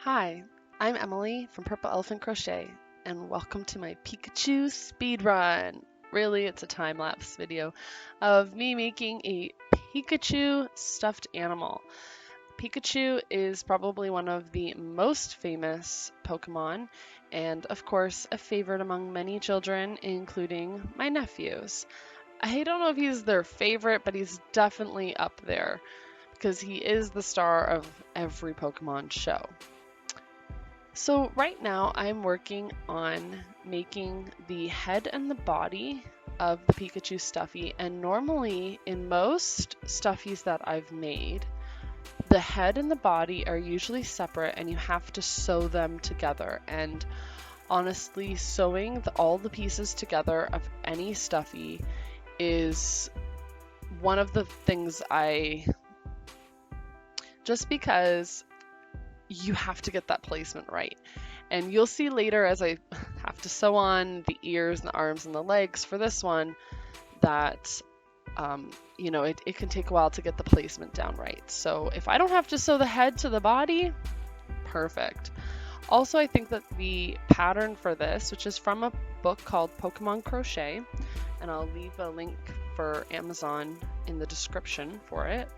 Hi, I'm Emily from Purple Elephant Crochet, and welcome to my Pikachu speed run. Really, it's a time-lapse video of me making a Pikachu stuffed animal. Pikachu is probably one of the most famous Pokemon, and of course, a favorite among many children, including my nephews. I don't know if he's their favorite, but he's definitely up there because he is the star of every Pokemon show. So right now I'm working on making the head and the body of the Pikachu stuffy, and normally in most stuffies that I've made, the head and the body are usually separate and you have to sew them together. And honestly, sewing all the pieces together of any stuffy is one of the things just because you have to get that placement right. And you'll see later as I have to sew on the ears and the arms and the legs for this one that, it can take a while to get the placement down right. So if I don't have to sew the head to the body, perfect. Also, I think that the pattern for this, which is from a book called Pokemon Crochet, and I'll leave a link for Amazon in the description for it,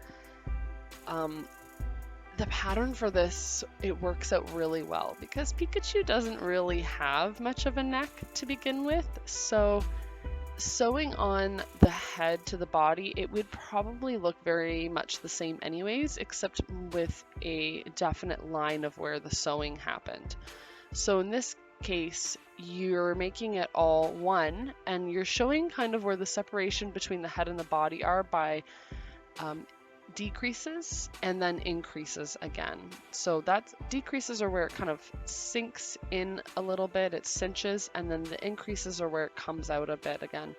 the pattern for this, it works out really well because Pikachu doesn't really have much of a neck to begin with. So sewing on the head to the body, it would probably look very much the same anyways, except with a definite line of where the sewing happened. So in this case, you're making it all one, and you're showing kind of where the separation between the head and the body are by decreases and then increases again. So that decreases are where it kind of sinks in a little bit, it cinches, and then the increases are where it comes out a bit again.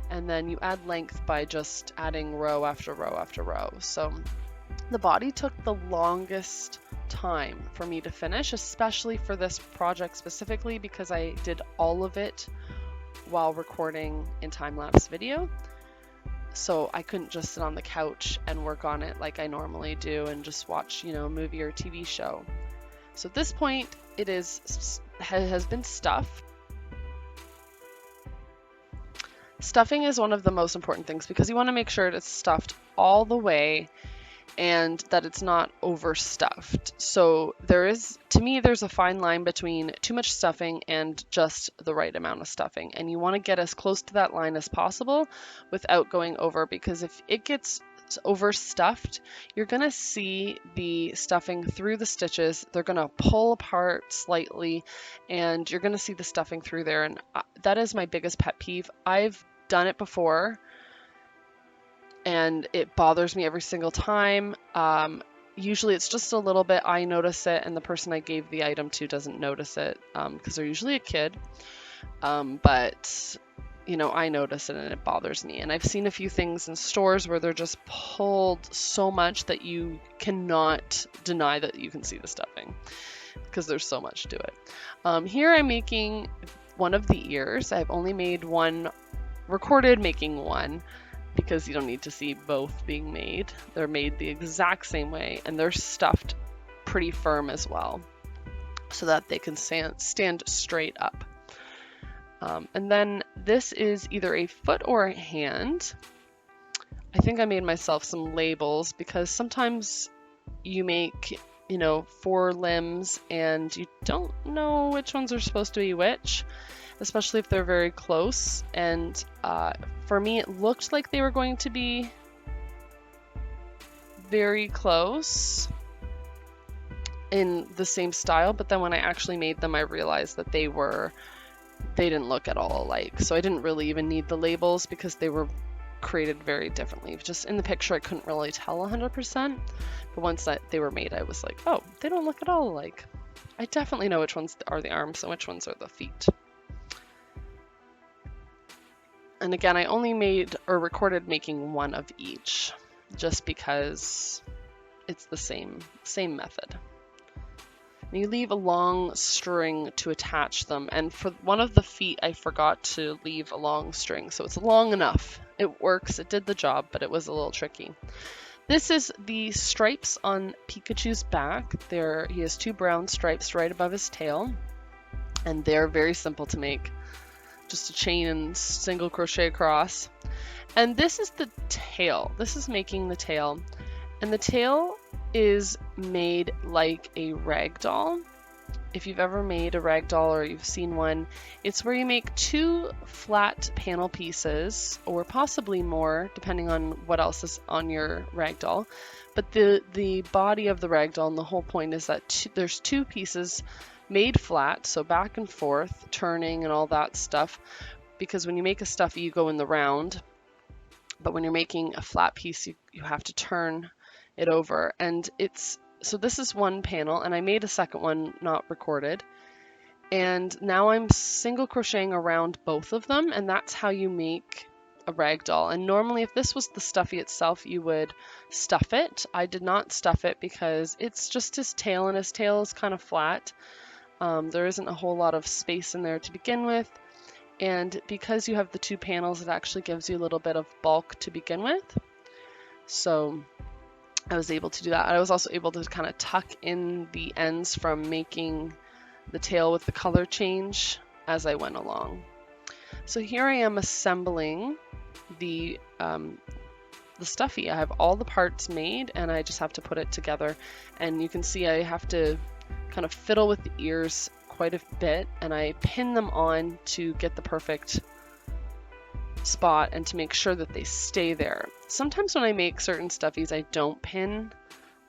And then you add length by just adding row after row after row. So the body took the longest time for me to finish, especially for this project specifically because I did all of it while recording in time-lapse video. So I couldn't just sit on the couch and work on it like I normally do and just watch, a movie or TV show. So at this point, it has been stuffed. Stuffing is one of the most important things because you want to make sure it's stuffed all the way and that it's not overstuffed. So there's a fine line between too much stuffing and just the right amount of stuffing. And you want to get as close to that line as possible without going over, because if it gets overstuffed, you're going to see the stuffing through the stitches. They're going to pull apart slightly and you're going to see the stuffing through there. And that is my biggest pet peeve. I've done it before and it bothers me every single time. Usually it's just a little bit, I notice it, and the person I gave the item to doesn't notice it because they're usually a kid. But I notice it and it bothers me. And I've seen a few things in stores where they're just pulled so much that you cannot deny that you can see the stuffing because there's so much to it. Here I'm making one of the ears. I've only made one, recorded making one, because you don't need to see both being made. They're made the exact same way and they're stuffed pretty firm as well so that they can stand straight up. And then this is either a foot or a hand. I think I made myself some labels because sometimes you make, 4 limbs and you don't know which ones are supposed to be which, especially if they're very close. And for me, it looked like they were going to be very close in the same style, but then when I actually made them, I realized that they didn't look at all alike. So I didn't really even need the labels because they were created very differently. Just in the picture, I couldn't really tell 100%, but once they were made, I was like, oh, they don't look at all alike. I definitely know which ones are the arms and which ones are the feet. And again, I only made or recorded making one of each just because it's the same method. And you leave a long string to attach them. And for one of the feet, I forgot to leave a long string. So it's long enough. It works. It did the job, but it was a little tricky. This is the stripes on Pikachu's back. He has 2 brown stripes right above his tail, and they're very simple to make. Just a chain and single crochet across. And this is the tail. This is making the tail. And the tail is made like a rag doll. If you've ever made a rag doll or you've seen one, it's where you make 2 flat panel pieces, or possibly more, depending on what else is on your rag doll. But the body of the rag doll, and the whole point is that there's 2 pieces made flat, so back and forth, turning and all that stuff. Because when you make a stuffy, you go in the round. But when you're making a flat piece, you have to turn it over. And so this is one panel, and I made a second one not recorded. And now I'm single crocheting around both of them, and that's how you make a rag doll. And normally if this was the stuffy itself, you would stuff it. I did not stuff it because it's just his tail, and his tail is kind of flat. There isn't a whole lot of space in there to begin with. And because you have the 2 panels, it actually gives you a little bit of bulk to begin with. So I was able to do that. I was also able to kind of tuck in the ends from making the tail with the color change as I went along. So here I am assembling the stuffy. I have all the parts made, and I just have to put it together. And you can see I have to kind of fiddle with the ears quite a bit, and I pin them on to get the perfect spot and to make sure that they stay there. Sometimes when I make certain stuffies, I don't pin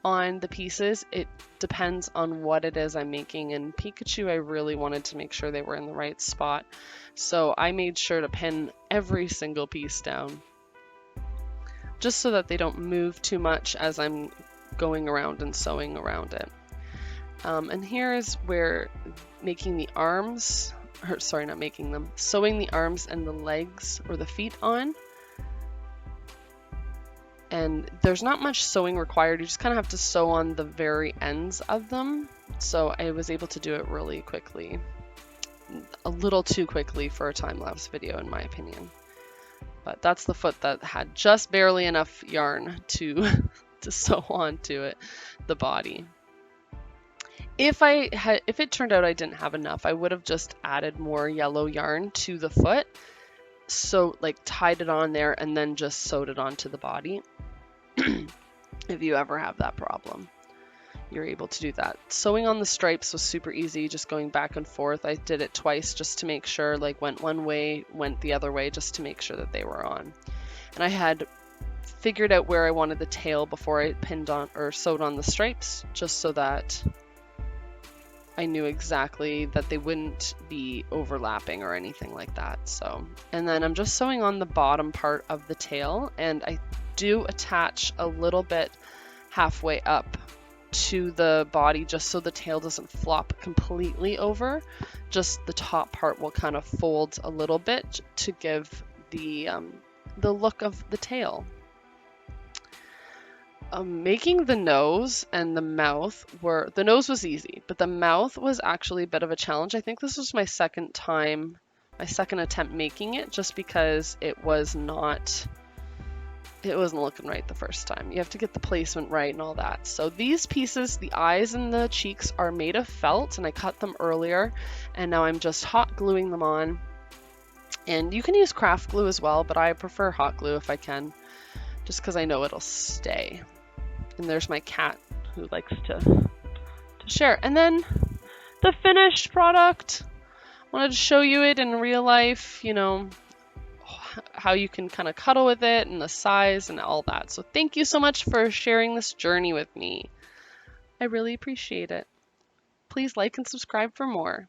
on the pieces. It depends on what it is I'm making. And Pikachu, I really wanted to make sure they were in the right spot. So I made sure to pin every single piece down, just so that they don't move too much as I'm going around and sewing around it. And here is where making the arms, or sorry, not making them, sewing the arms and the legs or the feet on. And there's not much sewing required. You just kind of have to sew on the very ends of them. So I was able to do it really quickly. A little too quickly for a time-lapse video, in my opinion. But that's the foot that had just barely enough yarn to sew onto it, the body. If it turned out I didn't have enough, I would have just added more yellow yarn to the foot. So like tied it on there and then just sewed it onto the body. If you ever have that problem, you're able to do that. Sewing on the stripes was super easy, just going back and forth. I did it twice just to make sure, like went one way, went the other way, just to make sure that they were on. And I had figured out where I wanted the tail before I pinned on or sewed on the stripes, just so that I knew exactly that they wouldn't be overlapping or anything like that. So, and then I'm just sewing on the bottom part of the tail, and I do attach a little bit halfway up to the body just so the tail doesn't flop completely over. Just the top part will kind of fold a little bit to give the look of the tail. Making the nose and the mouth the nose was easy, but the mouth was actually a bit of a challenge. I think this was my second attempt making it, just because it wasn't looking right the first time. You have to get the placement right and all that. So these pieces, the eyes and the cheeks, are made of felt, and I cut them earlier, and now I'm just hot gluing them on. And you can use craft glue as well, but I prefer hot glue if I can, just because I know it'll stay. And there's my cat who likes to share. And then the finished product. I wanted to show you it in real life, you know, how you can kind of cuddle with it and the size and all that. So thank you so much for sharing this journey with me. I really appreciate it. Please like and subscribe for more.